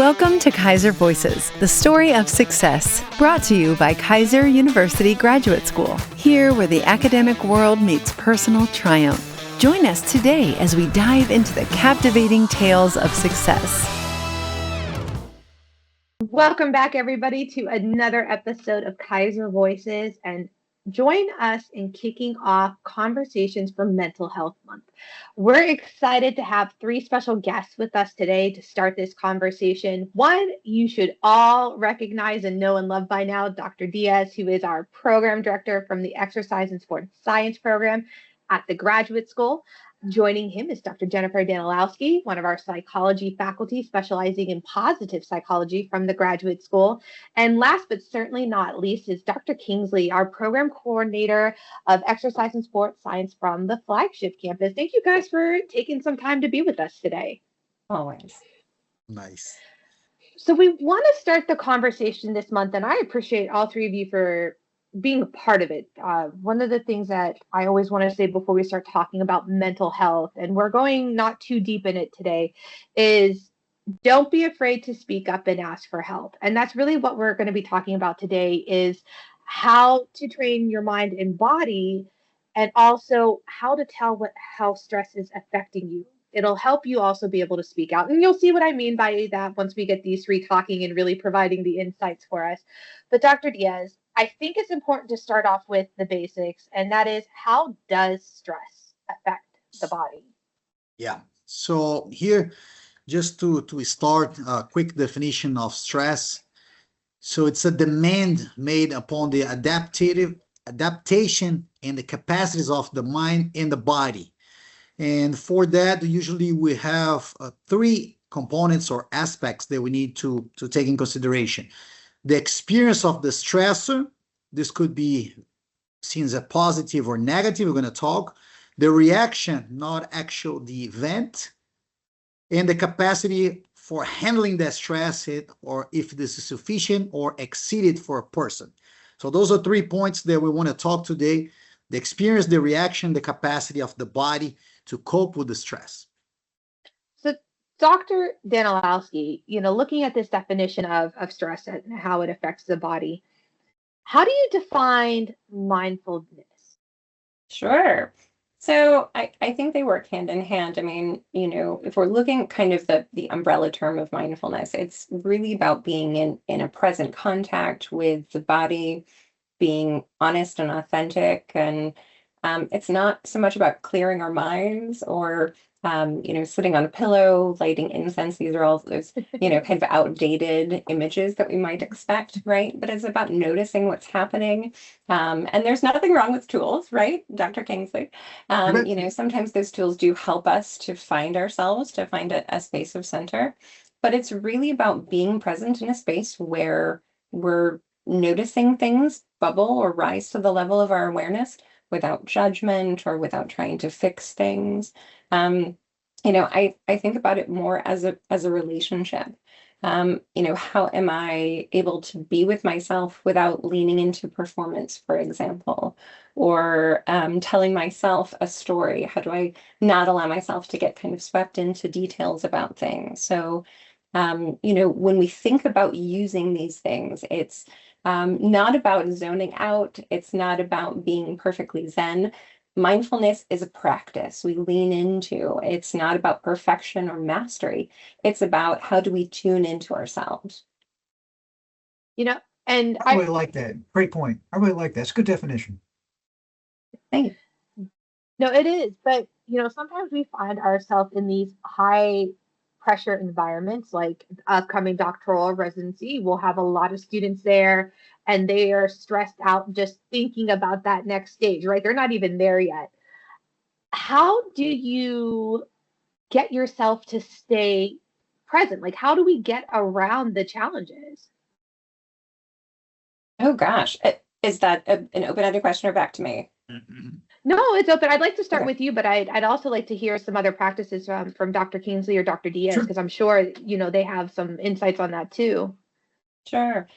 Welcome to Keiser Voices, the story of success, brought to you by Keiser University Graduate School, here where the academic world meets personal triumph. Join us today as we dive into the captivating tales of success. Welcome back, everybody, to another episode of Keiser Voices, and join us in kicking off Conversations for Mental Health Month. We're excited to have three special guests with us today to start this conversation. One, you should all recognize and know and love by now, Dr. Dias, who is our program director from the Exercise and Sports Science program at the graduate school. Joining him is Dr. Jennifer Danilowski, one of our psychology faculty specializing in positive psychology from the graduate school. And last but certainly not least is Dr. Kingsley, our program coordinator of exercise and sports science from the flagship campus. Thank you guys for taking some time to be with us today. Always. Nice. So we want to start the conversation this month, and I appreciate all three of you for being a part of it. One of the things that I always want to say before we start talking about mental health, and we're going not too deep in it today, is don't be afraid to speak up and ask for help. And that's really what we're going to be talking about today, is how to train your mind and body, and also how to tell how stress is affecting you. It'll help you also be able to speak out. And you'll see what I mean by that once we get these three talking and really providing the insights for us. But Dr. Dias, I think it's important to start off with the basics, and that is, how does stress affect the body? Yeah. So here, just to start, a quick definition of stress. So it's a demand made upon the adaptation and the capacities of the mind and the body. And for that, usually we have three components or aspects that we need to take in consideration. The experience of the stressor, this could be seen as a positive or negative, we're going to talk. The reaction, not actual the event. And the capacity for handling that stress, or if this is sufficient or exceeded for a person. So those are 3 points that we want to talk today. The experience, the reaction, the capacity of the body to cope with the stress. So Dr. Danilowski, looking at this definition of stress and how it affects the body, how do you define mindfulness? Sure. So I think they work hand in hand. I mean, if we're looking kind of the umbrella term of mindfulness, it's really about being in a present contact with the body, being honest and authentic. And it's not so much about clearing our minds or sitting on a pillow, lighting incense. These are all those, kind of outdated images that we might expect, right? But it's about noticing what's happening. And there's nothing wrong with tools, right, Dr. Kingsley? Sometimes those tools do help us to find ourselves, to find a space of center. But it's really about being present in a space where we're noticing things bubble or rise to the level of our awareness without judgment or without trying to fix things. I think about it more as a relationship. How am I able to be with myself without leaning into performance, for example, or telling myself a story? How do I not allow myself to get kind of swept into details about things? So, when we think about using these things, it's not about zoning out. It's not about being perfectly zen. Mindfulness is a practice we lean into. It's not about perfection or mastery. It's about how do we tune into ourselves. And I really like that. Great point. I really like that. It's a good definition. Thanks. No, it is. But, sometimes we find ourselves in these high pressure environments, like upcoming doctoral residency. We'll have a lot of students there, and they are stressed out just thinking about that next stage, right? They're not even there yet. How do you get yourself to stay present? Like, how do we get around the challenges? Oh, gosh. Is that an open-ended question or back to me? Mm-hmm. No, it's open. I'd like to start with you, but I'd also like to hear some other practices from Dr. Kingsley or Dr. Dias, because I'm sure, they have some insights on that too. Sure.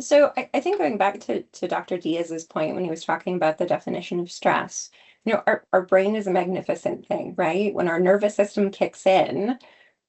So I think going back to Dr. Diaz's point when he was talking about the definition of stress, our brain is a magnificent thing, right? When our nervous system kicks in,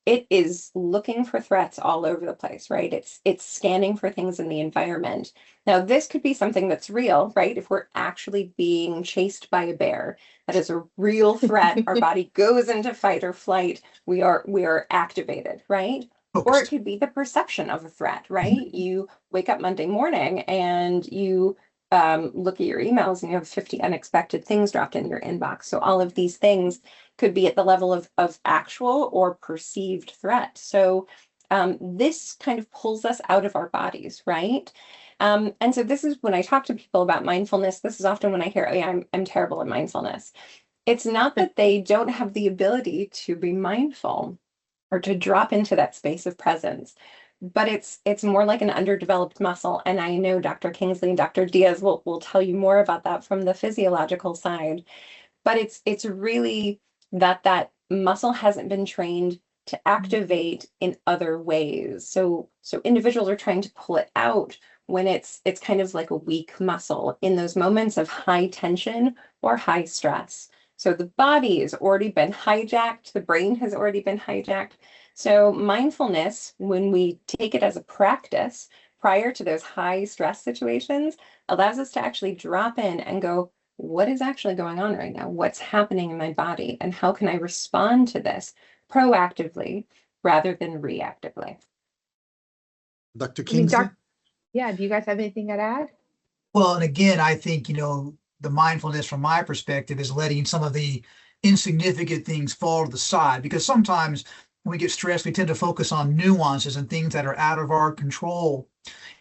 it is looking for threats all over the place, right? It's scanning for things in the environment. Now, this could be something that's real, right? If we're actually being chased by a bear, that is a real threat. Our body goes into fight or flight. We are activated, right? Or it could be the perception of a threat, right? You wake up Monday morning and you look at your emails and you have 50 unexpected things dropped in your inbox. So all of these things could be at the level of actual or perceived threat. So this kind of pulls us out of our bodies, right? And so this is when I talk to people about mindfulness, this is often when I hear, oh yeah, I'm terrible at mindfulness. It's not that they don't have the ability to be mindful or to drop into that space of presence, but it's more like an underdeveloped muscle. And I know Dr. Kingsley and Dr. Dias will tell you more about that from the physiological side. But it's really that muscle hasn't been trained to activate in other ways. So individuals are trying to pull it out when it's kind of like a weak muscle in those moments of high tension or high stress. So the body has already been hijacked, the brain has already been hijacked. So mindfulness, when we take it as a practice prior to those high stress situations, allows us to actually drop in and go, what is actually going on right now? What's happening in my body? And how can I respond to this proactively rather than reactively? Dr. Kingsley? Yeah, do you guys have anything to add? Well, and again, I think, the mindfulness from my perspective is letting some of the insignificant things fall to the side, because sometimes when we get stressed, we tend to focus on nuances and things that are out of our control.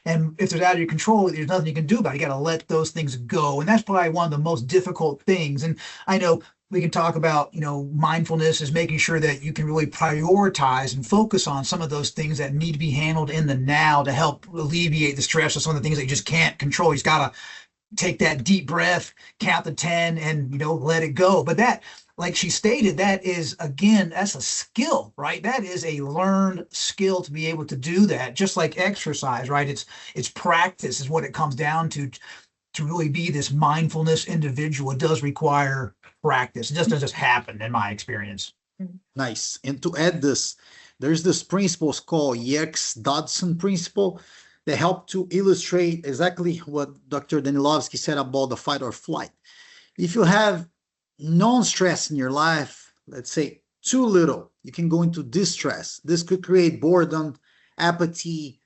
And if they're out of your control, there's nothing you can do about it. You got to let those things go. And that's probably one of the most difficult things. And I know we can talk about, mindfulness is making sure that you can really prioritize and focus on some of those things that need to be handled in the now to help alleviate the stress of some of the things that you just can't control. You just got to take that deep breath, count to 10 and, let it go. But that, like she stated, that is, again, that's a skill, right? That is a learned skill to be able to do that, just like exercise, right? It's practice is what it comes down to really be this mindfulness individual. It does require practice. It just doesn't just happen in my experience. Nice. And to add this, there's this principle called Yerkes-Dodson principle that help to illustrate exactly what Dr. Danilowski said about the fight or flight. If you have non-stress in your life, let's say too little, you can go into distress. This could create boredom, apathy,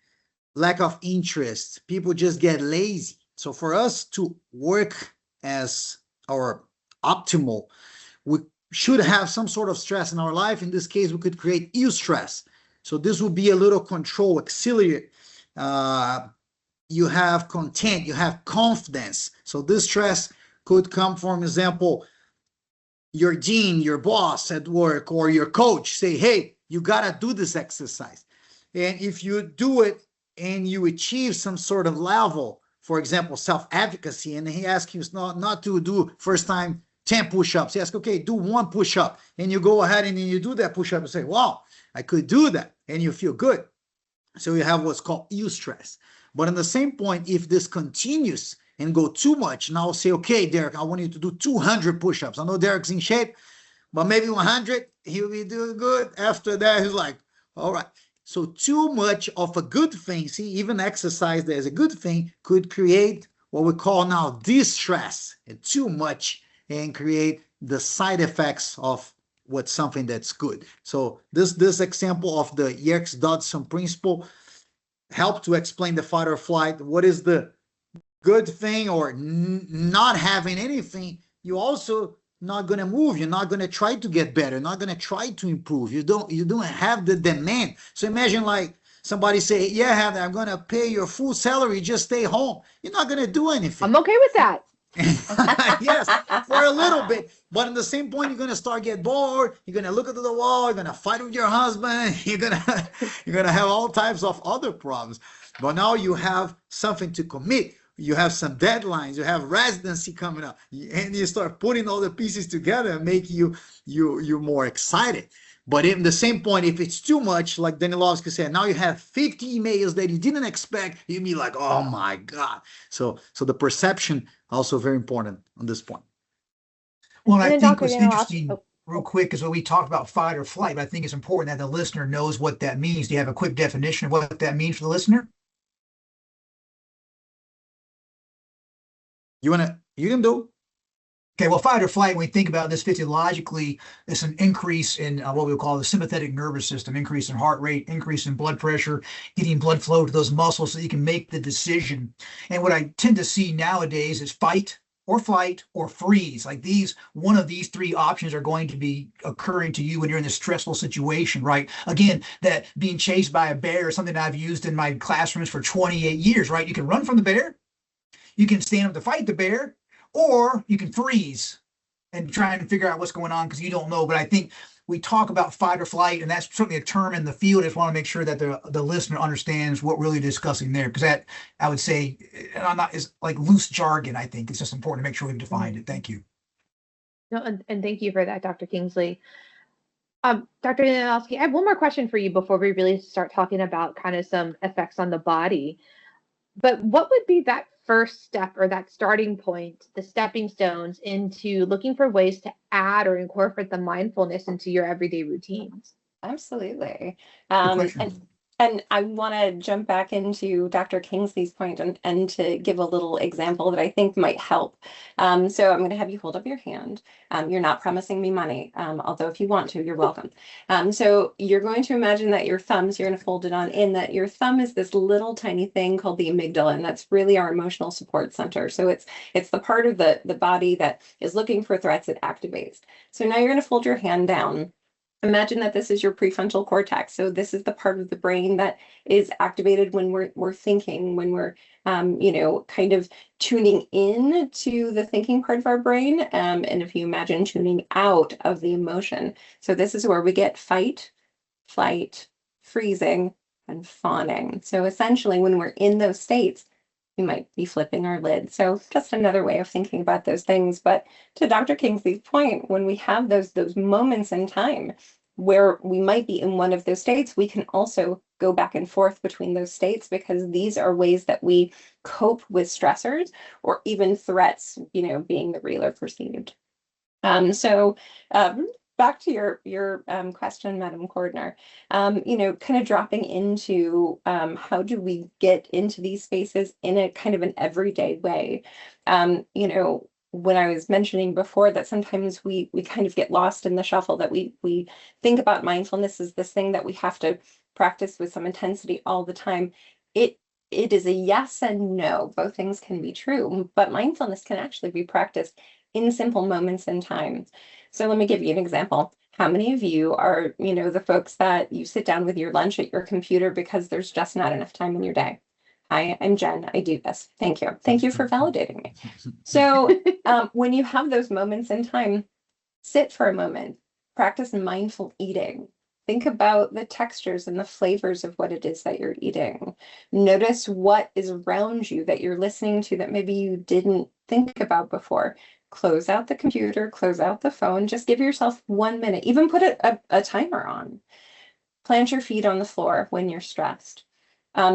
lack of interest. People just get lazy. So for us to work as our optimal, we should have some sort of stress in our life. In this case, we could create eustress. So this will be a little control, auxiliary. You have content, you have confidence. So this stress could come from, example, your dean, your boss at work, or your coach say, hey, you got to do this exercise. And if you do it and you achieve some sort of level, for example, self-advocacy, and he asks you not to do first time 10 push-ups. He asks, okay, do 1 push-up. And you go ahead and you do that push-up and say, wow, I could do that. And you feel good. So you have what's called eustress. But at the same point, if this continues and go too much, now say, okay, Derek, I want you to do 200 push-ups. I know Derek's in shape, but maybe 100, he'll be doing good. After that, he's like, all right. So too much of a good thing, see, even exercise that is a good thing could create what we call now distress, and too much, and create the side effects of what's something that's good. So this example of the Yerkes-Dodson principle help to explain the fight or flight. What is the good thing or not having anything? You also not going to move. You're not going to try to get better. Not going to try to improve. You don't have the demand. So imagine like somebody say, yeah, Heather, I'm going to pay your full salary. Just stay home. You're not going to do anything. I'm okay with that. Yes, for a little bit. But at the same point, you're going to start get bored. You're going to look at the wall. You're going to fight with your husband. You're going to have all types of other problems. But now you have something to commit. You have some deadlines. You have residency coming up. And you start putting all the pieces together and make you more excited. But in the same point, if it's too much, like Danilowski said, now you have 50 emails that you didn't expect, you'd be like, oh my God. So the perception also very important on this point. Well, I think what's interesting, real quick, because when we talked about fight or flight, but I think it's important that the listener knows what that means. Do you have a quick definition of what that means for the listener? You can do. Okay, well, fight or flight, when we think about this physiologically, it's an increase in what we call the sympathetic nervous system, increase in heart rate, increase in blood pressure, getting blood flow to those muscles so you can make the decision. And what I tend to see nowadays is fight or flight or freeze. Like one of these three options are going to be occurring to you when you're in this stressful situation, right? Again, that being chased by a bear is something that I've used in my classrooms for 28 years, right? You can run from the bear, you can stand up to fight the bear, or you can freeze and try and figure out what's going on because you don't know. But I think we talk about fight or flight, and that's certainly a term in the field. I just want to make sure that the listener understands what we're really discussing there, because that, I would say, is like loose jargon. I think it's just important to make sure we've defined it. Thank you. No, and thank you for that, Dr. Kingsley. Dr. Danilowski, I have one more question for you before we really start talking about kind of some effects on the body. But what would be that first step or that starting point, the stepping stones into looking for ways to add or incorporate the mindfulness into your everyday routines? Absolutely. Good question. And I want to jump back into Dr. Kingsley's point and to give a little example that I think might help. So I'm going to have you hold up your hand. You're not promising me money, although if you want to, you're welcome. So you're going to imagine that your thumbs, you're going to fold it on in, that your thumb is this little tiny thing called the amygdala, and that's really our emotional support center. So it's the part of the body that is looking for threats, it activates. So now you're going to fold your hand down. Imagine that this is your prefrontal cortex. So this is the part of the brain that is activated when we're thinking, when we're, kind of tuning in to the thinking part of our brain. And if you imagine tuning out of the emotion. So this is where we get fight, flight, freezing, and fawning. So essentially, when we're in those states, we might be flipping our lid. So just another way of thinking about those things. But to Dr. Kingsley's point, when we have those moments in time where we might be in one of those states, we can also go back and forth between those states, because these are ways that we cope with stressors or even threats, being the real or perceived. Back to your question, Madam Cordner, kind of dropping into how do we get into these spaces in a kind of an everyday way. When I was mentioning before that sometimes we kind of get lost in the shuffle, that we think about mindfulness as this thing that we have to practice with some intensity all the time. It is a yes and no. Both things can be true, but mindfulness can actually be practiced in simple moments in time. So let me give you an example. How many of you are, the folks that you sit down with your lunch at your computer because there's just not enough time in your day? Hi, I'm Jen. I do this. Thank you. Thank you for validating me. So when you have those moments in time, sit for a moment, practice mindful eating. Think about the textures and the flavors of what it is that you're eating. Notice what is around you that you're listening to that maybe you didn't think about before. Close out the computer, close out the phone, just give yourself 1 minute, even put a timer on. Plant your feet on the floor when you're stressed.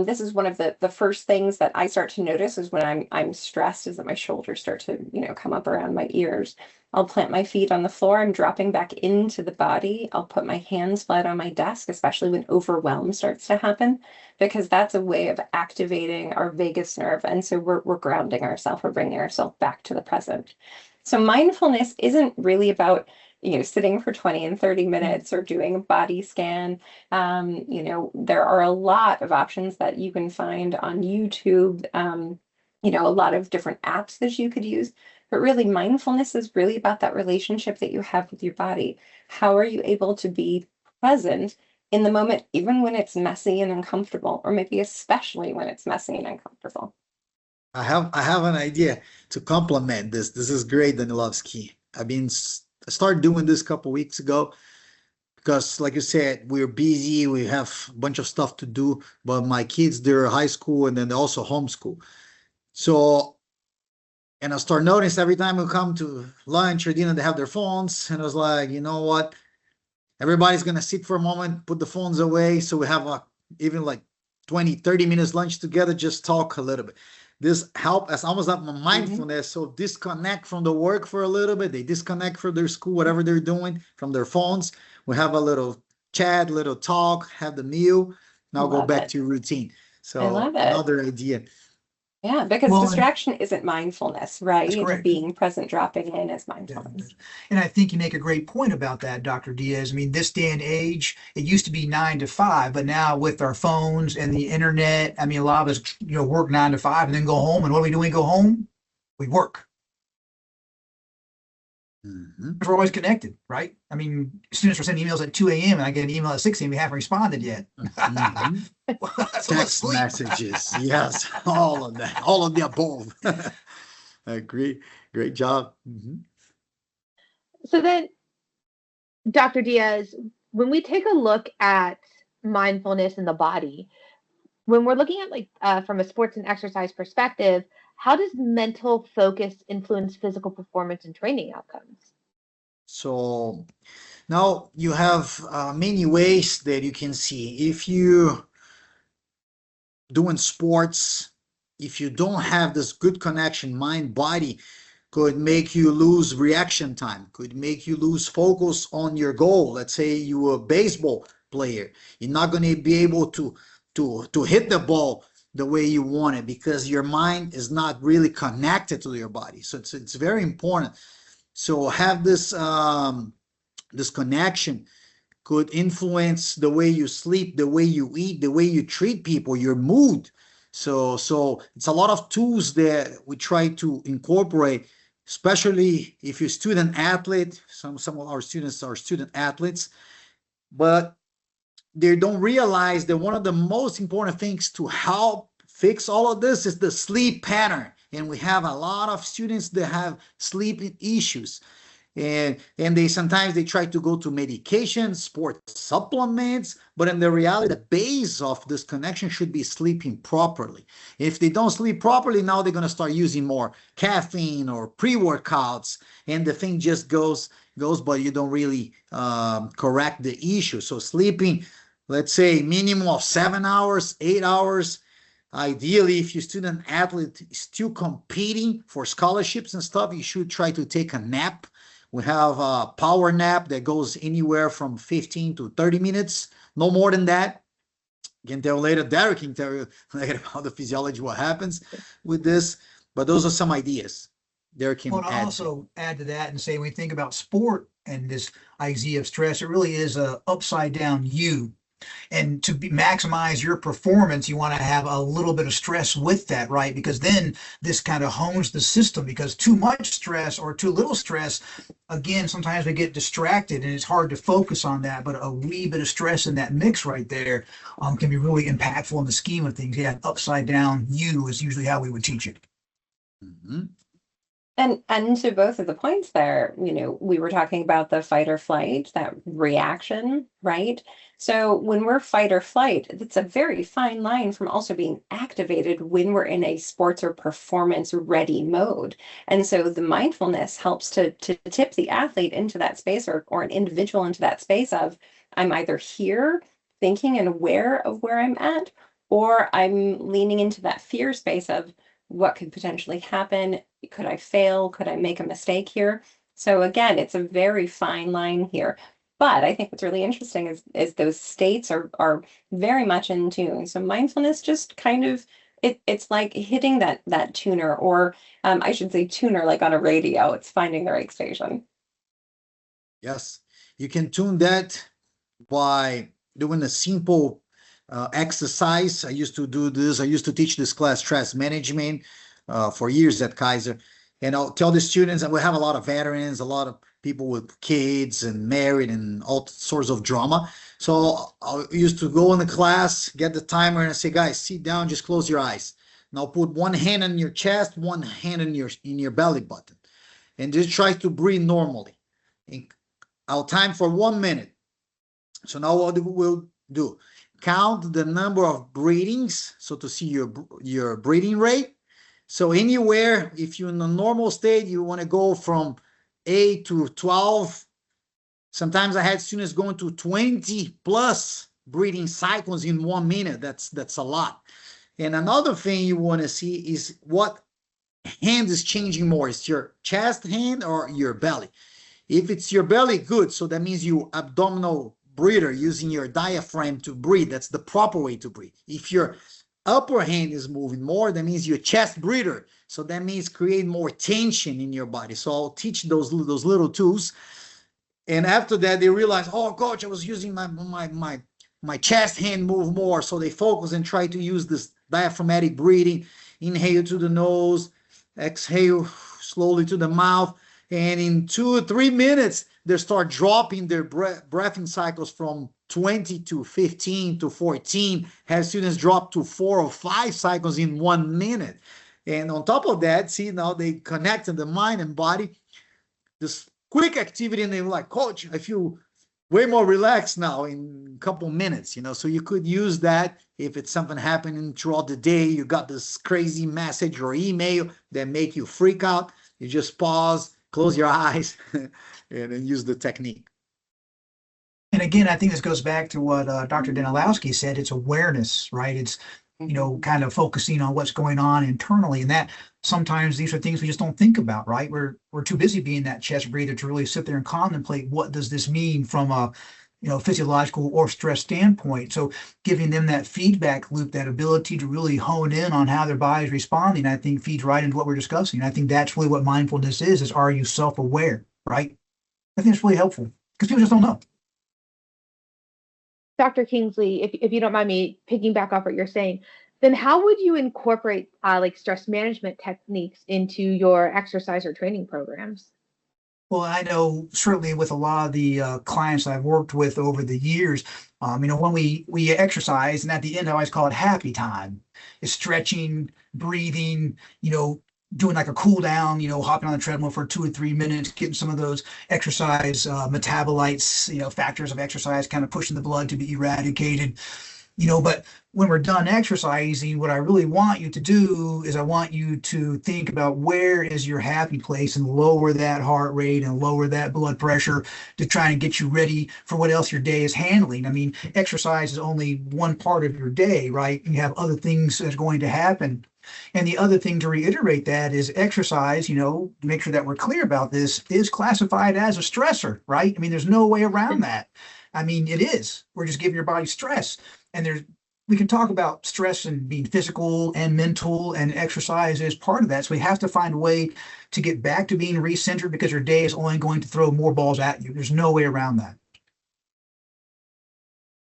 This is one of the first things that I start to notice is when I'm stressed, is that my shoulders start to, come up around my ears. I'll plant my feet on the floor. I'm dropping back into the body. I'll put my hands flat on my desk, especially when overwhelm starts to happen, because that's a way of activating our vagus nerve. And so we're grounding ourselves, we're bringing ourselves back to the present. So mindfulness isn't really about, sitting for 20 and 30 minutes or doing a body scan. There are a lot of options that you can find on YouTube, a lot of different apps that you could use. But really, mindfulness is really about that relationship that you have with your body. How are you able to be present in the moment, even when it's messy and uncomfortable, or maybe especially when it's messy and uncomfortable? I have an idea to complement this. This is great, Danilowski. I started doing this a couple weeks ago because, like you said, we're busy. We have a bunch of stuff to do, but my kids, they're high school and then they also homeschool. So, and I start noticing every time we come to lunch or dinner, they have their phones. And I was like, you know what? Everybody's going to sit for a moment, put the phones away. So we have even like 20, 30 minutes lunch together, just talk a little bit. this help as almost like mindfulness. So disconnect from the work for a little bit. They disconnect from their school, whatever they're doing, from their phones. We have a little chat, little talk, have the meal. Now go back to your routine. I So love it. another idea. Yeah, because Well, distraction isn't mindfulness, right? That's correct. Being present, dropping in is Yeah. mindfulness. And I think you make a great point about that, Dr. Diaz. I mean, this day and age, it used to be 9 to 5, but now with our phones and the internet, I mean, a lot of us, work 9 to 5 and then go home. And what do we do when we go home? We work. We're always connected, right? I mean, students are sending emails at 2 a.m. and I get an email at 6 a.m. We haven't responded yet. That's a lot of Text sleep. messages. Yes, all of that, all of the above. Great job. So then, Dr. Diaz, when we take a look at mindfulness in the body, when we're looking at from a sports and exercise perspective, how does mental focus influence physical performance and training outcomes? So now you have many ways that you can see. If you doing sports, if you don't have this good connection, mind body, could make you lose reaction time, could make you lose focus on your goal. Let's say you're a baseball player, you're not going to be able to hit the ball the way you want it because your mind is not really connected to your body. So it's very important. So have this this connection could influence the way you sleep, the way you eat, the way you treat people, your mood. So it's a lot of tools that we try to incorporate, especially if you're student athlete. Some of our students are student athletes, but they don't realize that one of the most important things to help fix all of this is the sleep pattern. And we have a lot of students that have sleep issues. And they sometimes try to go to medication, sports supplements, but in the reality, the base of this connection should be sleeping properly. If they don't sleep properly, now they're going to start using more caffeine or pre-workouts, and the thing just goes, but you don't really correct the issue. So sleeping, let's say minimum of 7 hours, 8 hours. Ideally, if your student athlete is still competing for scholarships and stuff, you should try to take a nap. We have a power nap that goes anywhere from 15 to 30 minutes, no more than that. You can tell later, Derek can tell you later about the physiology, what happens with this, but those are some ideas. Derek can also add to that and say, when we think about sport and this idea of stress, it really is a upside down U. And to maximize your performance, you want to have a little bit of stress with that, right? Because then this kind of hones the system, because too much stress or too little stress, again, sometimes we get distracted and it's hard to focus on that. But a wee bit of stress in that mix right there can be really impactful in the scheme of things. Yeah, upside down U is usually how we would teach it. And to both of the points there, we were talking about the fight or flight, that reaction, right? So when we're fight or flight, it's a very fine line from also being activated when we're in a sports or performance ready mode. And so the mindfulness helps to tip the athlete into that space or an individual into that space of, I'm either here thinking and aware of where I'm at, or I'm leaning into that fear space of what could potentially happen. Could I fail? Could I make a mistake here? So again, it's a very fine line here. But I think what's really interesting is those states are very much in tune. So mindfulness just kind of, it's like hitting that tuner, or I should say tuner, like on a radio. It's finding the right station. Yes, you can tune that by doing a simple exercise. I used to do this. I used to teach this class, stress management, for years at Keiser. And I'll tell the students, and we have a lot of veterans, a lot of people with kids and married and all sorts of drama. So I used to go in the class, get the timer, and say, guys, sit down, just close your eyes. Now put one hand on your chest, one hand in your belly button, and just try to breathe normally. And I'll time for 1 minute. So now what we'll do, count the number of breathings, so to see your breathing rate. So anywhere, if you're in a normal state, you want to go from 8 to 12. Sometimes I had students going to 20 plus breathing cycles in 1 minute. That's a lot. And another thing you want to see is what hand is changing more. Is your chest hand or your belly? If it's your belly, good. So that means you abdominal breather using your diaphragm to breathe. That's the proper way to breathe. If your upper hand is moving more, that means your chest breather. So that means create more tension in your body. So I'll teach those little tools. And after that, they realize, oh, coach, I was using my chest hand move more. So they focus and try to use this diaphragmatic breathing. Inhale to the nose, exhale slowly to the mouth. And in 2 or 3 minutes, they start dropping their breathing cycles from 20 to 15 to 14. Have students drop to 4 or 5 cycles in 1 minute. And on top of that, see, now they connected the mind and body. This quick activity, and they're like, coach, I feel way more relaxed now in a couple minutes, so you could use that if it's something happening throughout the day. You got this crazy message or email that make you freak out. You just pause, close your eyes, and then use the technique. And again, I think this goes back to what Dr. Danilowski said. It's awareness, right? It's, kind of focusing on what's going on internally. And that sometimes these are things we just don't think about, right? We're too busy being that chest breather to really sit there and contemplate, what does this mean from a physiological or stress standpoint. So giving them that feedback loop, that ability to really hone in on how their body is responding, I think feeds right into what we're discussing. I think that's really what mindfulness is are you self-aware, right? I think it's really helpful because people just don't know. Dr. Kingsley, if you don't mind me picking back off what you're saying, then how would you incorporate like stress management techniques into your exercise or training programs? Well, I know certainly with a lot of the clients I've worked with over the years, when we exercise, and at the end I always call it happy time. It's stretching, breathing, doing like a cool down, hopping on the treadmill for 2 or 3 minutes, getting some of those exercise metabolites, factors of exercise, kind of pushing the blood to be eradicated. But when we're done exercising, what I really want you to do is I want you to think about where is your happy place and lower that heart rate and lower that blood pressure to try and get you ready for what else your day is handling. I mean, exercise is only one part of your day, right? You have other things that's going to happen. And the other thing to reiterate that is exercise, make sure that we're clear about this, is classified as a stressor, right? I mean, there's no way around that. I mean, it is. We're just giving your body stress. And we can talk about stress and being physical and mental, and exercise is part of that. So we have to find a way to get back to being recentered because your day is only going to throw more balls at you. There's no way around that.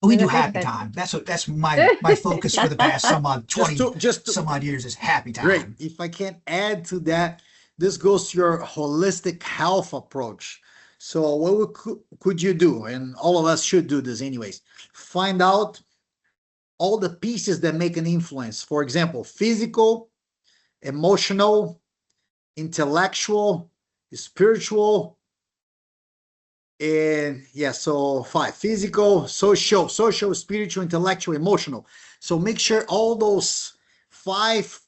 But we do happy time. That's my focus for the past some odd 20 some odd years is happy time. Great. If I can add to that, this goes to your holistic health approach. So what could you do? And all of us should do this anyways. Find out all the pieces that make an influence. For example, physical, emotional, intellectual, spiritual, and so 5: physical, social, spiritual, intellectual, emotional. So make sure all those 5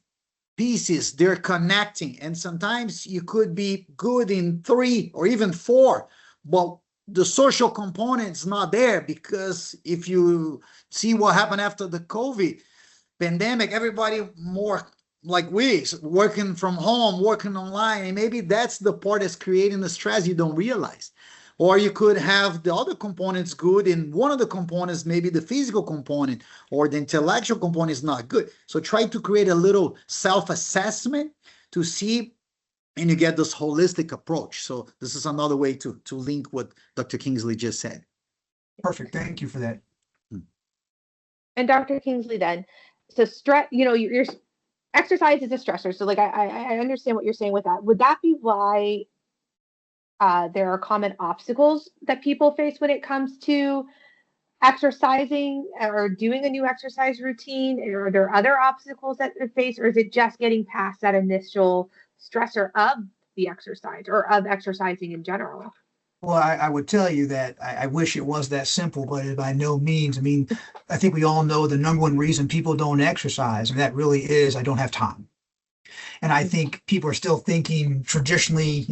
pieces, they're connecting. And sometimes you could be good in 3 or even 4, but the social component's not there, because if you see what happened after the COVID pandemic, everybody more like we, working from home, working online, and maybe that's the part that's creating the stress you don't realize. Or you could have the other components good, and one of the components, maybe the physical component or the intellectual component, is not good. So try to create a little self-assessment to see, and you get this holistic approach. So this is another way to link what Dr. Kingsley just said. Perfect. Thank you for that. And Dr. Kingsley, then, so stress, your exercise is a stressor. So like, I understand what you're saying with that. Would that be why there are common obstacles that people face when it comes to exercising or doing a new exercise routine? Are there other obstacles that they face, or is it just getting past that initial stressor of the exercise or of exercising in general? Well, I would tell you that I wish it was that simple, but by no means. I mean, I think we all know the number one reason people don't exercise, and that really is, I don't have time. And I think people are still thinking traditionally,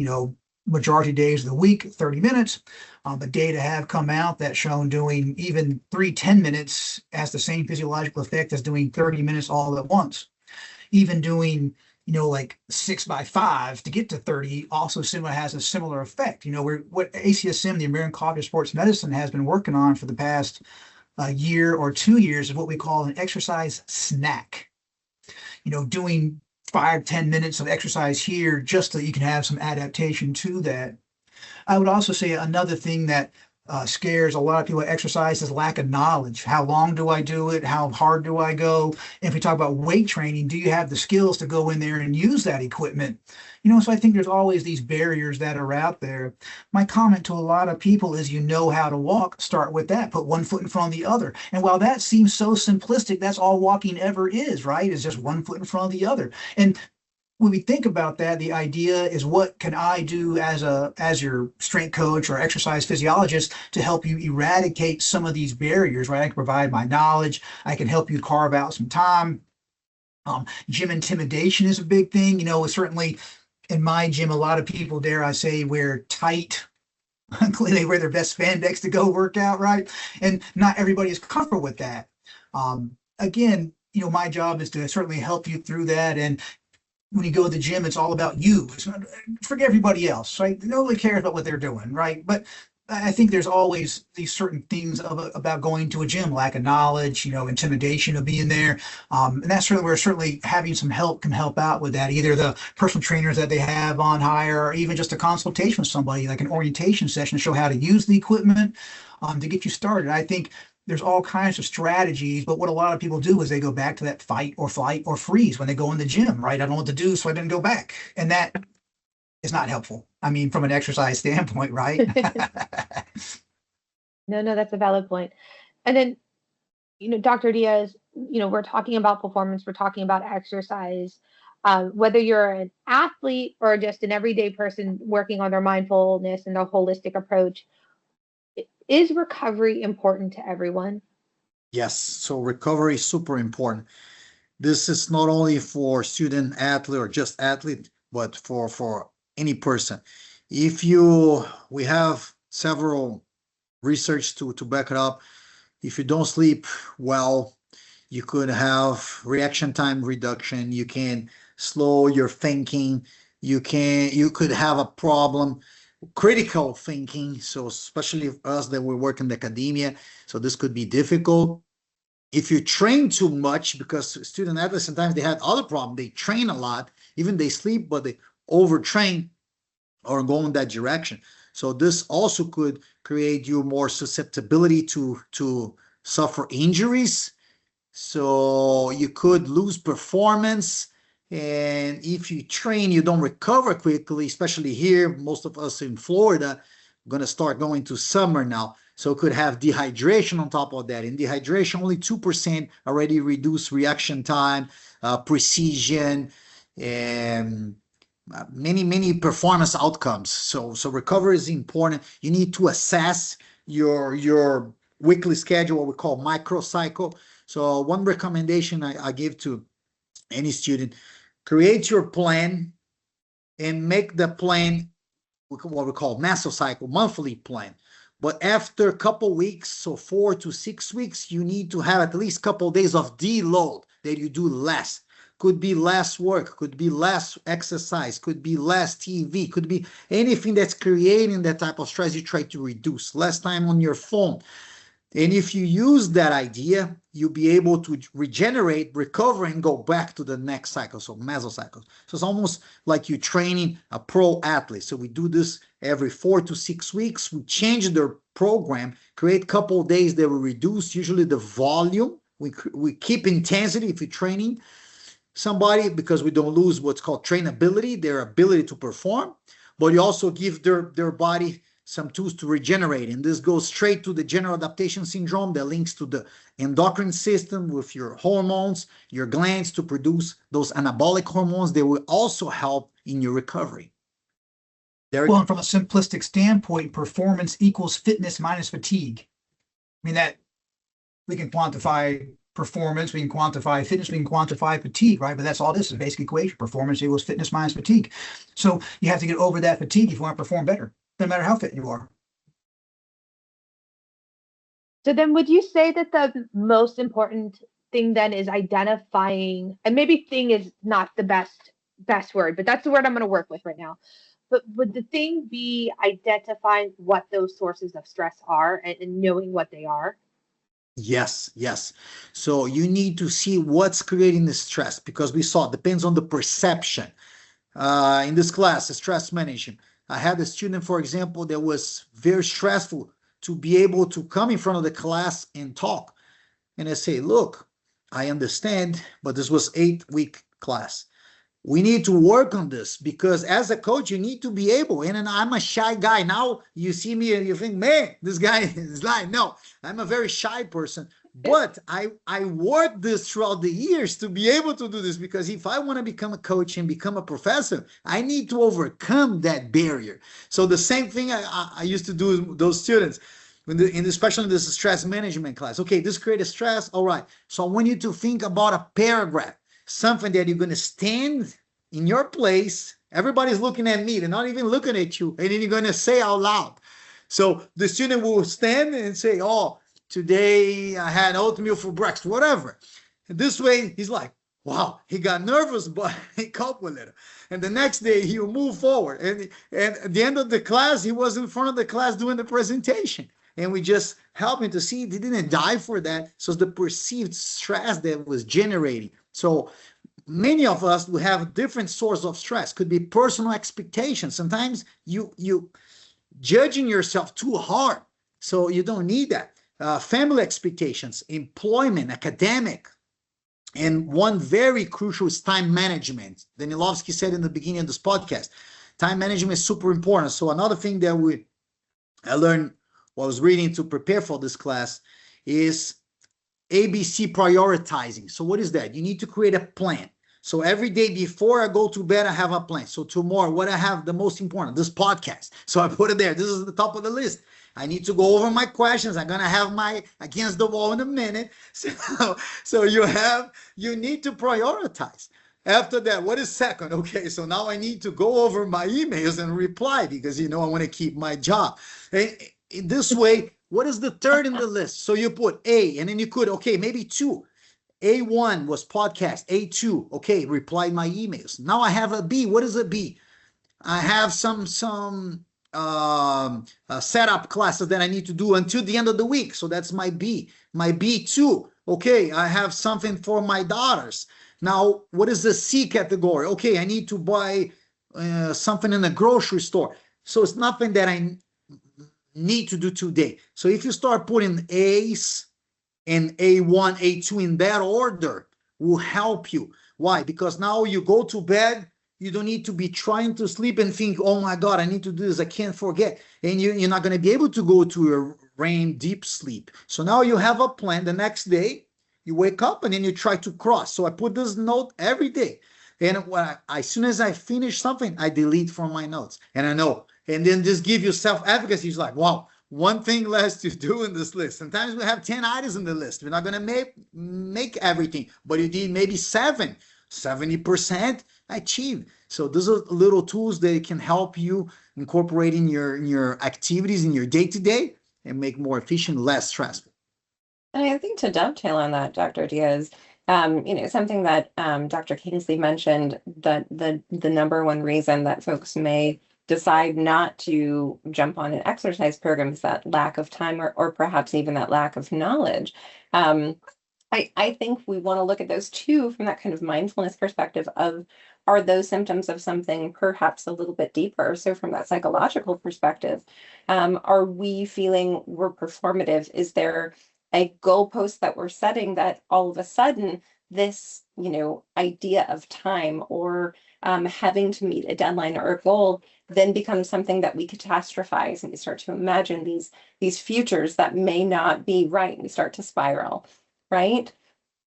majority days of the week, 30 minutes. But data have come out that shown doing even 10 minutes has the same physiological effect as doing 30 minutes all at once. Even doing, like 6 by 5 to get to 30 also has a similar effect. What ACSM, the American College of Sports Medicine, has been working on for the past year or 2 years is what we call an exercise snack. Doing 5-10 minutes of exercise here just so you can have some adaptation to that. I would also say another thing that scares a lot of people at exercise is lack of knowledge. How long do I do it? How hard do I go? If we talk about weight training, do you have the skills to go in there and use that equipment? So I think there's always these barriers that are out there. My comment to a lot of people is, how to walk, start with that, put one foot in front of the other. And while that seems so simplistic, that's all walking ever is, right? Is just one foot in front of the other. And when we think about that, the idea is, what can I do as your strength coach or exercise physiologist to help you eradicate some of these barriers, right? I can provide my knowledge. I can help you carve out some time. Gym intimidation is a big thing. Certainly in my gym, a lot of people, dare I say, wear tight, they wear their best spandex to go work out, right? And not everybody is comfortable with that. Again, my job is to certainly help you through that. And when you go to the gym, it's all about you. It's not, forget everybody else, right? Nobody cares about what they're doing, right? But I think there's always these certain things about going to a gym, lack of knowledge, intimidation of being there. And that's certainly having some help can help out with that. Either the personal trainers that they have on hire, or even just a consultation with somebody, like an orientation session to show how to use the equipment to get you started. I think there's all kinds of strategies, but what a lot of people do is they go back to that fight or flight or freeze when they go in the gym, right? I don't know what to do, so I didn't go back. And that is not helpful. I mean, from an exercise standpoint, right? No, that's a valid point. And then, Dr. Diaz, we're talking about performance, we're talking about exercise. Whether you're an athlete or just an everyday person working on their mindfulness and their holistic approach, is recovery important to everyone? Yes, so recovery is super important. This is not only for student athlete or just athlete, but for any person. We have several research to back it up. If you don't sleep well, you could have reaction time reduction. You can slow your thinking. You could have a problem critical thinking. So especially us that we work in academia, so this could be difficult. If you train too much, because student athletes sometimes they have other problems. They train a lot, even they sleep, but they overtrain or go in that direction. So this also could create you more susceptibility to suffer injuries. So you could lose performance. And if you train, you don't recover quickly, especially here, most of us in Florida, going to start going to summer now. So could have dehydration on top of that. In dehydration, only 2% already reduce reaction time, precision, and many performance outcomes. So recovery is important. You need to assess your weekly schedule, what we call microcycle. So one recommendation I give to any student, create your plan and make the plan what we call mesocycle, monthly plan. But after a couple weeks, so 4 to 6 weeks, you need to have at least a couple of days of deload that you do less. Could be less work, could be less exercise, could be less TV, could be anything that's creating that type of stress you try to reduce. Less time on your phone. And if you use that idea, you'll be able to regenerate, recover, and go back to the next cycle, so mesocycle. So it's almost like you're training a pro athlete. So we do this every 4 to 6 weeks. We change their program, create a couple of days that will reduce usually the volume. We keep intensity if you're training somebody, because we don't lose what's called trainability, their ability to perform, but you also give their body some tools to regenerate. And this goes straight to the general adaptation syndrome that links to the endocrine system with your hormones, your glands to produce those anabolic hormones that will also help in your recovery. Well, and from a simplistic standpoint, performance equals fitness minus fatigue. I mean, that we can quantify performance, we can quantify fitness, we can quantify fatigue, right? But that's all this is, basic equation. Performance equals fitness minus fatigue. So you have to get over that fatigue if you want to perform better, no matter how fit you are. So then would you say that the most important thing then is identifying, and maybe thing is not the best word, but that's the word I'm going to work with right now. But would the thing be identifying what those sources of stress are and knowing what they are? Yes. So you need to see what's creating the stress, because we saw it depends on the perception. In this class, stress management, I had a student, for example, that was very stressful to be able to come in front of the class and talk. And I say, look, I understand, but this was 8-week class. We need to work on this, because as a coach, you need to be able, and I'm a shy guy. Now you see me and you think, man, this guy is lying. No, I'm a very shy person, but I worked this throughout the years to be able to do this, because if I want to become a coach and become a professor, I need to overcome that barrier. So the same thing I used to do with those students, especially in this stress management class. Okay, this creates stress. All right. So I want you to think about a paragraph, something that you're going to stand in your place. Everybody's looking at me. They're not even looking at you. And then you're going to say out loud. So the student will stand and say, oh, today I had oatmeal for breakfast, whatever. And this way, he's like, wow, he got nervous, but he coped with it. And the next day, he'll move forward. And at the end of the class, he was in front of the class doing the presentation. And we just helped him to see he didn't die for that. So it's the perceived stress that was generating. So many of us will have a different source of stress. Could be personal expectations. Sometimes you judging yourself too hard. So you don't need that. Family expectations, employment, academic. And one very crucial is time management. Danilowski said in the beginning of this podcast, time management is super important. So another thing that I learned while I was reading to prepare for this class is ABC prioritizing. So what is that? You need to create a plan. So every day before I go to bed, I have a plan. So tomorrow, what I have the most important, this podcast. So I put it there. This is the top of the list. I need to go over my questions. I'm going to have my against the wall in a minute. So you need to prioritize. After that, what is second? Okay, so now I need to go over my emails and reply, because, I want to keep my job. And in this way, what is the third in the list? So you put A, and then you could, okay, maybe 2. A1 was podcast. A2, okay, reply my emails. Now I have a B. What is a B? I have some setup classes that I need to do until the end of the week. So that's my B. My B2, okay, I have something for my daughters. Now, what is the C category? Okay, I need to buy something in the grocery store. So it's nothing that I need to do today. So if you start putting A's and A1, A2 in that order, will help you. Why? Because now you go to bed, you don't need to be trying to sleep and think, oh my God, I need to do this, I can't forget. And you're not going to be able to go to a REM deep sleep. So now you have a plan. The next day, you wake up and then you try to cross. So I put this note every day. And as soon as I finish something, I delete from my notes. And I know. And then just give you self-efficacy. It's like, wow, one thing less to do in this list. Sometimes we have 10 items in the list. We're not going to make everything, but you need maybe 70% achieved. So those are little tools that can help you incorporate in your activities in your day-to-day and make more efficient, less stressful. And I think to dovetail on that, Dr. Diaz, something that Dr. Kingsley mentioned, that the number one reason that folks may decide not to jump on an exercise program is that lack of time, or perhaps even that lack of knowledge. I think we want to look at those too from that kind of mindfulness perspective of, are those symptoms of something perhaps a little bit deeper? So from that psychological perspective, are we feeling we're performative? Is there a goalpost that we're setting that all of a sudden this, idea of time or having to meet a deadline or a goal then becomes something that we catastrophize, and we start to imagine these futures that may not be right, and we start to spiral, right?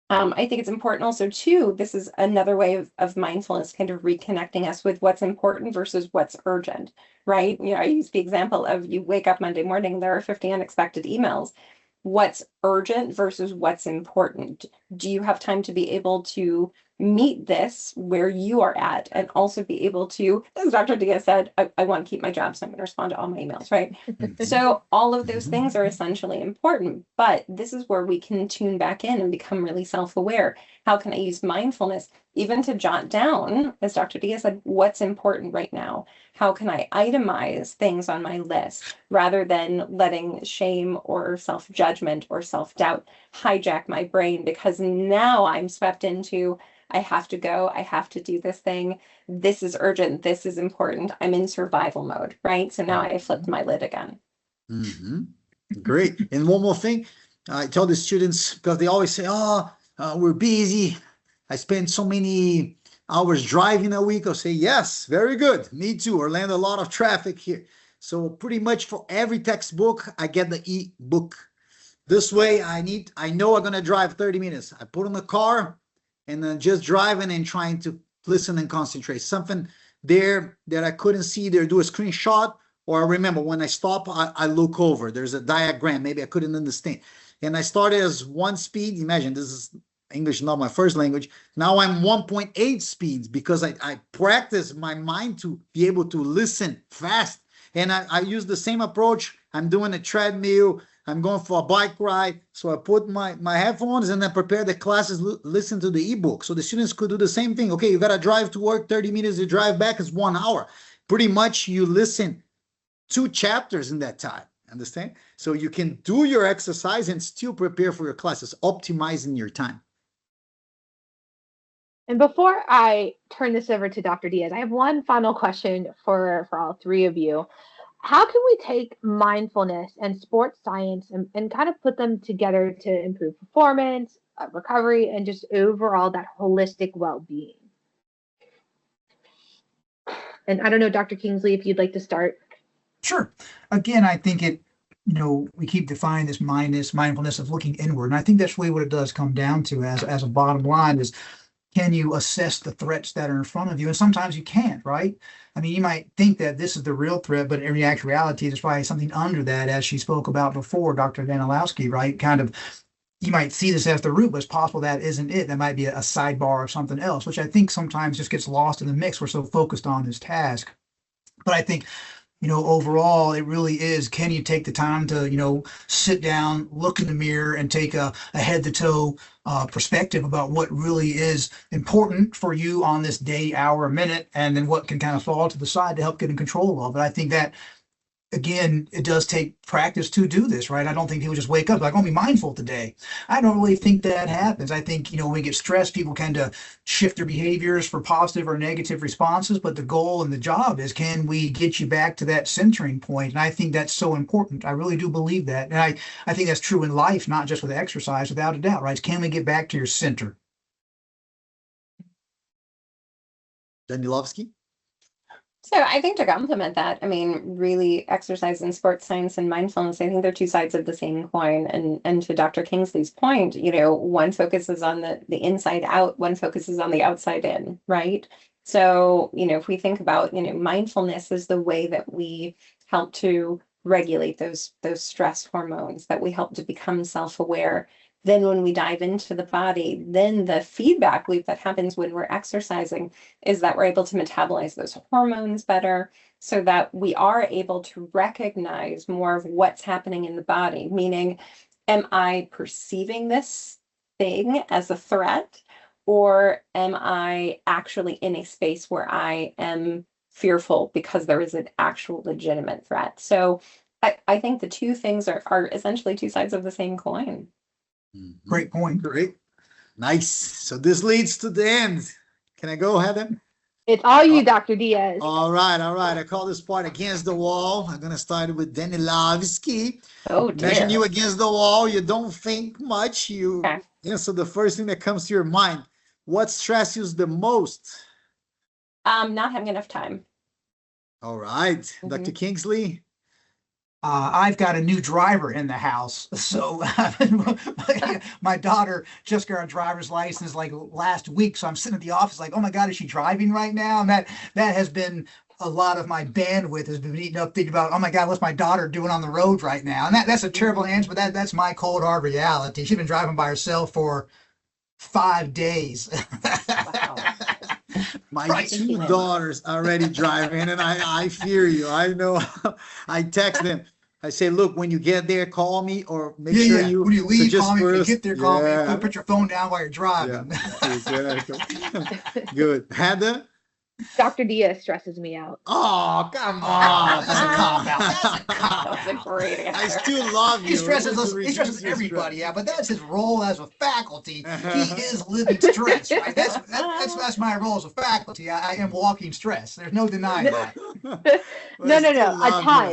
I think it's important also too, this is another way of mindfulness kind of reconnecting us with what's important versus what's urgent, right? I use the example of you wake up Monday morning, there are 50 unexpected emails. what's urgent versus what's important. Do you have time to be able to meet this where you are at, and also be able to, as Dr. Diaz said, I want to keep my job, so I'm going to respond to all my emails, right? So all of those things are essentially important, but this is where we can tune back in and become really self-aware. How can I use mindfulness even to jot down, as Dr. Diaz said, what's important right now? How can I itemize things on my list rather than letting shame or self-judgment or self-doubt hijack my brain, because now I'm swept into, I have to go, I have to do this thing, this is urgent, this is important, I'm in survival mode, right? So now I flipped my lid again. Great. And one more thing, I tell the students, because they always say, we're busy, I spend so many hours driving a week. I'll say, yes, very good, me too. Orlando, a lot of traffic here. So pretty much for every textbook, I get the e-book. This way, I know I'm going to drive 30 minutes. I put in the car and then just driving and trying to listen and concentrate. Something there that I couldn't see there, do a screenshot, or I remember when I stop, I look over. There's a diagram. Maybe I couldn't understand. And I started as 1 speed. Imagine, this is English, not my first language. Now I'm 1.8 speeds because I practice my mind to be able to listen fast. And I use the same approach. I'm doing a treadmill. I'm going for a bike ride. So I put my headphones and I prepare the classes, listen to the ebook. So the students could do the same thing. Okay, you got to drive to work 30 minutes. You drive back is 1 hour. Pretty much you listen 2 chapters in that time. Understand? So you can do your exercise and still prepare for your classes, optimizing your time. And before I turn this over to Dr. Diaz, I have one final question for all 3 of you. How can we take mindfulness and sports science and kind of put them together to improve performance, recovery, and just overall that holistic well-being? And I don't know, Dr. Kingsley, if you'd like to start. Sure. Again, I think we keep defining this mindfulness of looking inward. And I think that's really what it does come down to as a bottom line is, can you assess the threats that are in front of you? And sometimes you can't, right? I mean, you might think that this is the real threat, but in reality, there's probably something under that, as she spoke about before, Dr. Danilowski, right? Kind of, you might see this as the root, but it's possible that isn't it. That might be a sidebar of something else, which I think sometimes just gets lost in the mix. We're so focused on this task. But I think, overall, it really is, can you take the time to, sit down, look in the mirror, and take a head to toe perspective about what really is important for you on this day, hour, minute, and then what can kind of fall to the side to help get in control of it. I think that, again, it does take practice to do this, right? I don't think people just wake up like, oh, be mindful today. I don't really think that happens. I think, when we get stressed, people tend to shift their behaviors for positive or negative responses, but the goal and the job is, can we get you back to that centering point? And I think that's so important. I really do believe that. And I think that's true in life, not just with exercise, without a doubt, right? Can we get back to your center? Danilowski? So I think to complement that, I mean, really exercise and sports science and mindfulness, I think they're 2 sides of the same coin. And to Dr. Kingsley's point, one focuses on the inside out, one focuses on the outside in, right? So, if we think about, mindfulness is the way that we help to regulate those stress hormones, that we help to become self-aware. Then when we dive into the body, then the feedback loop that happens when we're exercising is that we're able to metabolize those hormones better, so that we are able to recognize more of what's happening in the body. Meaning, am I perceiving this thing as a threat, or am I actually in a space where I am fearful because there is an actual legitimate threat? So I think the 2 things are essentially 2 sides of the same coin. Great point. Great. Nice. So this leads to the end. Can I go, Heather? It's all you, Dr. Diaz. All right. I call this part Against the Wall. I'm going to start with Danilowski. Oh, dear. Imagine you against the wall. You don't think much. Okay. So the first thing that comes to your mind, what stresses you the most? Not having enough time. All right. Dr. Kingsley? I've got a new driver in the house. So my daughter just got her driver's license like last week. So I'm sitting at the office like, oh my God, is she driving right now? And that has been a lot of my bandwidth has been eaten up thinking about, oh my God, what's my daughter doing on the road right now? And that's a terrible answer, but that's my cold hard reality. She's been driving by herself for 5 days. Wow. My Right. two daughters are already driving, and I fear you. I know. I text them. I say, look, when you get there, call me, or make sure Yeah. you. When you leave, just call me. When you first, get there, call me. yeah, Don't put your phone down while you're yeah, driving. exactly. Good. Heather? Dr. Diaz stresses me out. Oh, come Oh, on. that's a cop out. That's a cop That's a out. great I answer. still love you. He stresses Just us. to He reduce stresses your everybody stress. out, but that's his role as a faculty. He is living stress, right? That's my role as a faculty. I am walking stress. There's no denying that. No, I no, still no. A love you, time.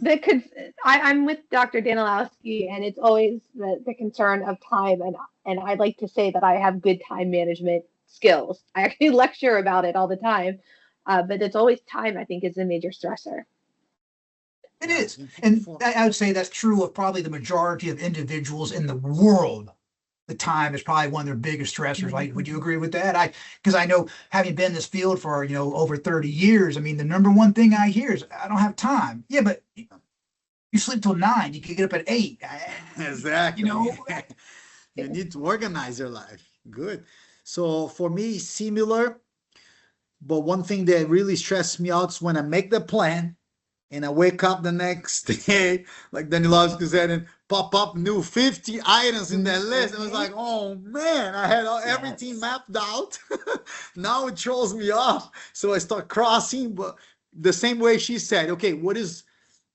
Heather. I'm with Dr. Danilowski, and it's always the concern of time. And I like to say that I have good time management skills. I actually lecture about it all the time, but it's always time. I think is a major stressor. It is. And I would say that's true of probably the majority of individuals in the world. The time is probably one of their biggest stressors. Like, would you agree with that? Because I know, having been in this field for, over 30 years, I mean, the number one thing I hear is, I don't have time. Yeah, but you sleep till 9, you can get up at 8. Exactly. You need to organize your life. Good. So for me, similar, but one thing that really stresses me out is when I make the plan and I wake up the next day, like Danilowski said, and pop up new 50 items in that list. I was like, oh man, I had everything mapped out. Now it throws me off. So I start crossing, but the same way she said, okay, what is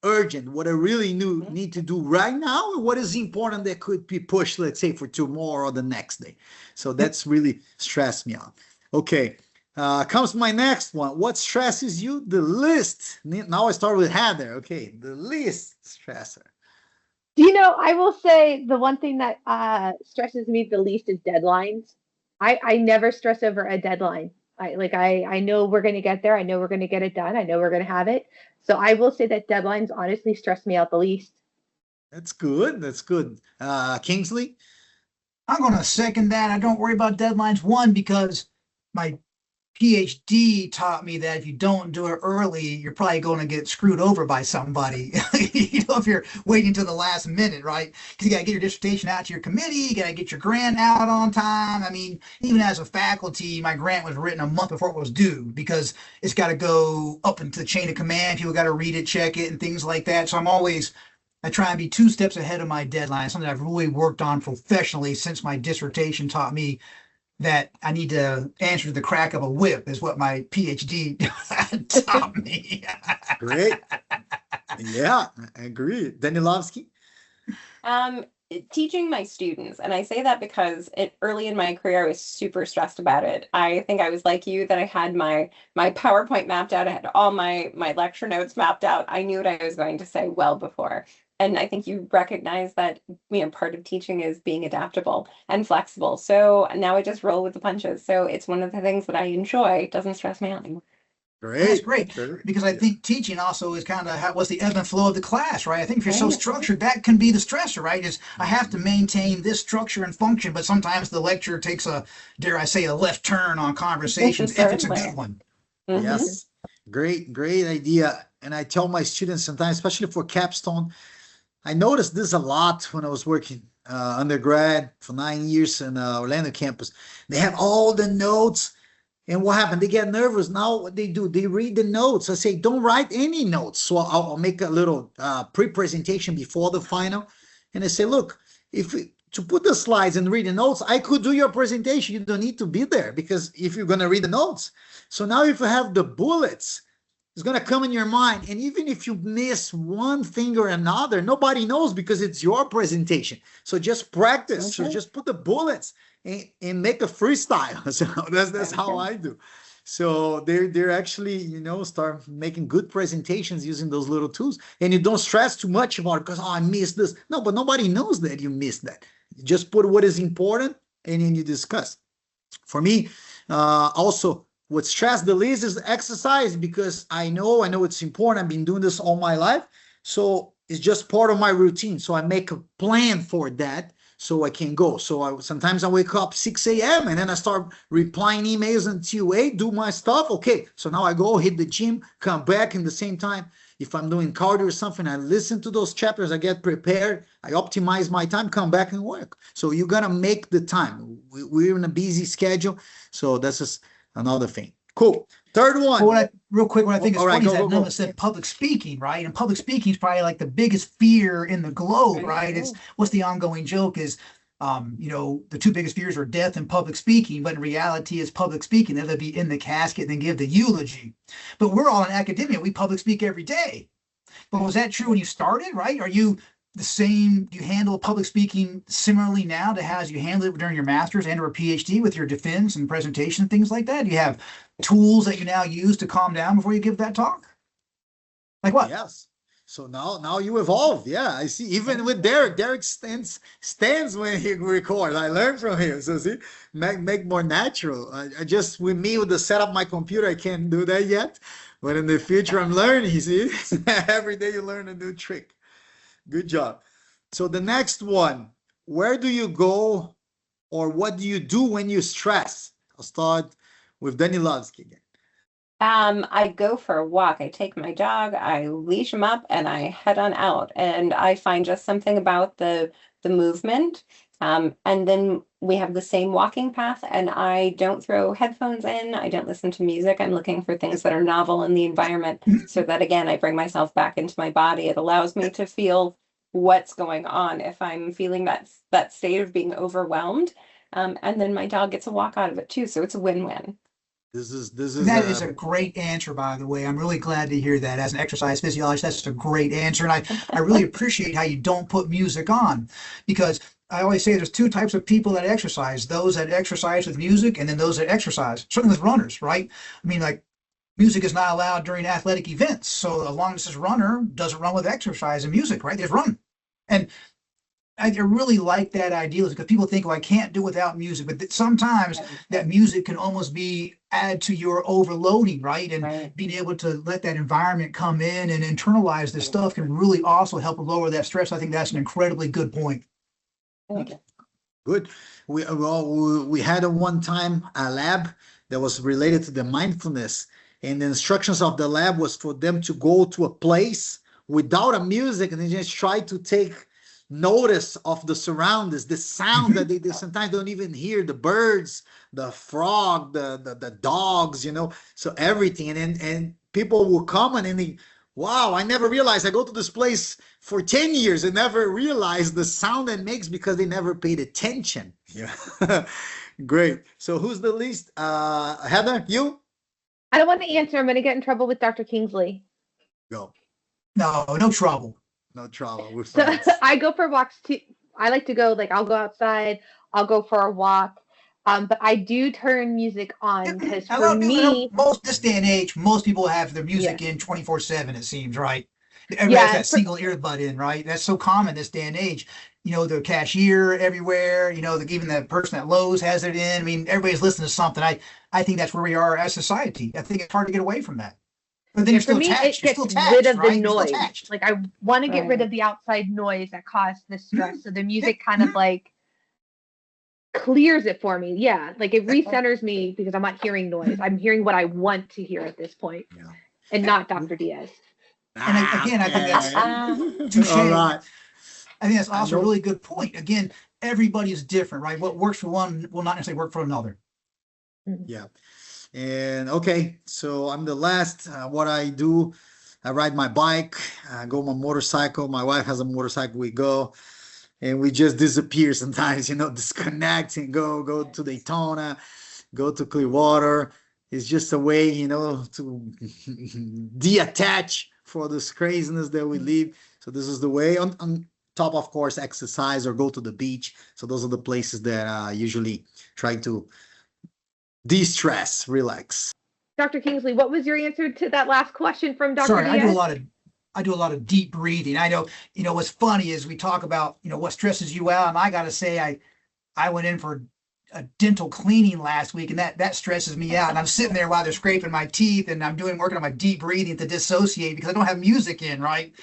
urgent, what I really need to do right now, and what is important that could be pushed, let's say, for tomorrow or the next day. So that's really stressed me out. Okay. Comes my next one. What stresses you the least? Now I start with Heather. Okay, the least stressor. I will say the one thing that stresses me the least is deadlines. I never stress over a deadline. I know we're going to get there. I know we're going to get it done. I know we're going to have it. So I will say that deadlines honestly stress me out the least. That's good. That's good. Kingsley? I'm going to second that. I don't worry about deadlines. One, because my PhD taught me that if you don't do it early, you're probably going to get screwed over by somebody. If you're waiting till the last minute, right? Because you got to get your dissertation out to your committee, you got to get your grant out on time. I mean, even as a faculty, my grant was written a month before it was due because it's got to go up into the chain of command. People got to read it, check it, and things like that. So I try and be 2 steps ahead of my deadline, something I've really worked on professionally since my dissertation taught me that I need to answer to the crack of a whip is what my PhD taught me. Great. Yeah, I agree. Danilowski? Teaching my students, and I say that because early in my career I was super stressed about it. I think I was like you, that I had my PowerPoint mapped out. I had all my lecture notes mapped out. I knew what I was going to say well before. And I think you recognize that, part of teaching is being adaptable and flexible. So now I just roll with the punches. So it's one of the things that I enjoy. It doesn't stress me out anymore. Great. That's great. Because I think teaching also is kind of what's the ebb and flow of the class, right? I think if you're so structured, that can be the stressor, right? Is I have to maintain this structure and function, but sometimes the lecture takes dare I say, a left turn on conversations if it's a good one. Mm-hmm. Yes. Great idea. And I tell my students sometimes, especially for capstone, I noticed this a lot when I was working undergrad for 9 years in Orlando campus. They have all the notes. And what happened? They get nervous. Now what they do, they read the notes. I say, don't write any notes. So I'll make a little pre-presentation before the final. And I say, look, to put the slides and read the notes, I could do your presentation. You don't need to be there because if you're going to read the notes. So now if you have the bullets, it's going to come in your mind. And even if you miss one thing or another, nobody knows because it's your presentation. So just practice. Okay. So just put the bullets and make a freestyle. So that's how I do. So they're actually, start making good presentations using those little tools. And you don't stress too much about it because, I missed this. No, but nobody knows that you missed that. You just put what is important and then you discuss. For me, also, what stress the least is exercise because I know it's important. I've been doing this all my life. So it's just part of my routine. So I make a plan for that. so I can go. So sometimes I wake up 6 a.m. and then I start replying emails until 8, do my stuff. Okay, so now I go hit the gym, come back in the same time. If I'm doing cardio or something, I listen to those chapters, I get prepared, I optimize my time, come back and work. So you got to make the time. We're in a busy schedule. So that's just another thing. Cool. Third one. Well, real quick, what I think is funny is that none of us go. said public speaking, right? And public speaking is probably like the biggest fear in the globe, right? It's what's the ongoing joke is, the two biggest fears are death and public speaking, but in reality, it's public speaking. They'll be in the casket and then give the eulogy. But we're all in academia. We public speak every day. But was that true when you started, right? Are you the same? Do you handle public speaking similarly now to how you handled it during your master's and or PhD with your defense and presentation and things like that? Do you have tools that you now use to calm down before you give that talk? Like what? Yes. So now you evolved. Yeah, I see. Even with Derek stands when he records. I learned from him. So see, make more natural. I just with the setup my computer, I can't do that yet. But in the future, I'm learning. You see, every day you learn a new trick. Good job. So the next one, where do you go, or what do you do when you stress? I'll start with Danilowski again. I go for a walk. I take my dog, I leash him up, and I head on out. And I find just something about the movement. And then we have the same walking path, and I don't throw headphones in. I don't listen to music. I'm looking for things that are novel in the environment, so that again, I bring myself back into my body. It allows me to feel what's going on if I'm feeling that state of being overwhelmed. And then my dog gets a walk out of it too. So it's a win-win. This is That is a great answer, by the way. I'm really glad to hear that. As an exercise physiologist, that's a great answer. And I really appreciate how you don't put music on, because I always say there's two types of people that exercise: those that exercise with music, and then those that exercise, certainly with runners, right? I mean, like, music is not allowed during athletic events. So as long as this runner doesn't run with exercise and music, right? They just run. And I really like that idea, because people think, well, I can't do without music, but sometimes that music can almost be add to your overloading, right? And being able to let that environment come in and internalize this stuff can really also help lower that stress. I think that's an incredibly good point. Good. We had one time a lab that was related to the mindfulness, and the instructions of the lab was for them to go to a place without a music and then just try to take notice of the surroundings, the sound that they sometimes don't even hear, the birds, the frog, the dogs, so everything. And people will come and they, wow, I never realized. I go to this place for 10 years and never realized the sound it makes because they never paid attention. Yeah. Great. So who's the least? Heather, you? I don't want to answer. I'm going to get in trouble with Dr. Kingsley. Go. No trouble. No trouble. We're So friends. I go for walks too. I like to go, I'll go outside, I'll go for a walk. But I do turn music on, because for me, this day and age, most people have their music in 24/7, it seems, right? Everybody has that single earbud in, right? That's so common this day and age. The cashier everywhere, even the person at Lowe's has it in. I mean, everybody's listening to something. I think that's where we are as society. I think it's hard to get away from that. But then for me, it gets rid of the noise. Like, I want to get rid of the outside noise that caused the stress. So the music kind of clears it for me. Yeah. Like, it recenters me, because I'm not hearing noise. I'm hearing what I want to hear at this point, and not Dr. Dias. And again, I think that's all right. I think that's also a really good point. Again, everybody is different, right? What works for one will not necessarily work for another. Yeah. And okay, so I'm the last. What I do, I ride my bike, I go on my motorcycle. My wife has a motorcycle. We go and we just disappear sometimes, disconnect and go to Daytona, go to Clearwater. It's just a way, to detach for this craziness that we live. So this is the way. On top, of course, exercise or go to the beach. So those are the places that I usually try to de-stress, relax. Dr. Kingsley, what was your answer to that last question from Dr. Sorry, Dias? I do a lot of deep breathing. I know, what's funny is we talk about, what stresses you out. And I got to say, I went in for a dental cleaning last week, and that stresses me out. And I'm sitting there while they're scraping my teeth, and I'm working on my deep breathing to dissociate, because I don't have music in, right?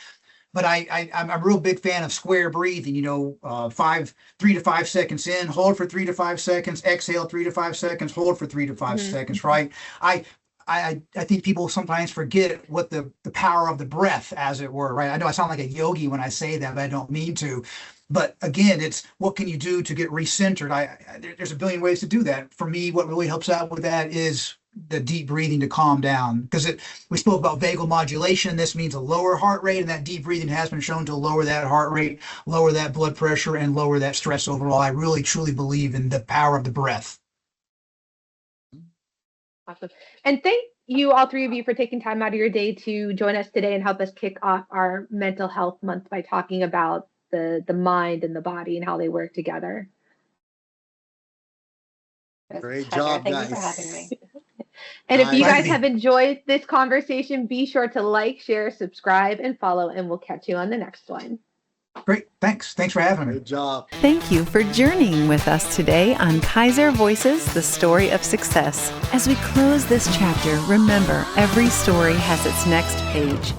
But I'm a real big fan of square breathing, 3 to 5 seconds in, hold for 3 to 5 seconds, exhale 3 to 5 seconds, hold for 3 to 5 seconds, right? I think people sometimes forget what the power of the breath, as it were, right? I know I sound like a yogi when I say that, but I don't mean to. But again, it's what can you do to get recentered? There's a billion ways to do that. For me, what really helps out with that is the deep breathing to calm down, because we spoke about vagal modulation. This means a lower heart rate, and that deep breathing has been shown to lower that heart rate, lower that blood pressure, and lower that stress overall. I really truly believe in the power of the breath. Awesome. And thank you, all three of you, for taking time out of your day to join us today and help us kick off our Mental Health Month by talking about the mind and the body and how they work together. Great job, Thank guys. you for having me. And if you Glad to guys be- have enjoyed this conversation, be sure to like, share, subscribe, and follow, and we'll catch you on the next one. Great. Thanks for having me. Great job. Thank you for journeying with us today on Keiser Voices, the story of success. As we close this chapter, remember, every story has its next page.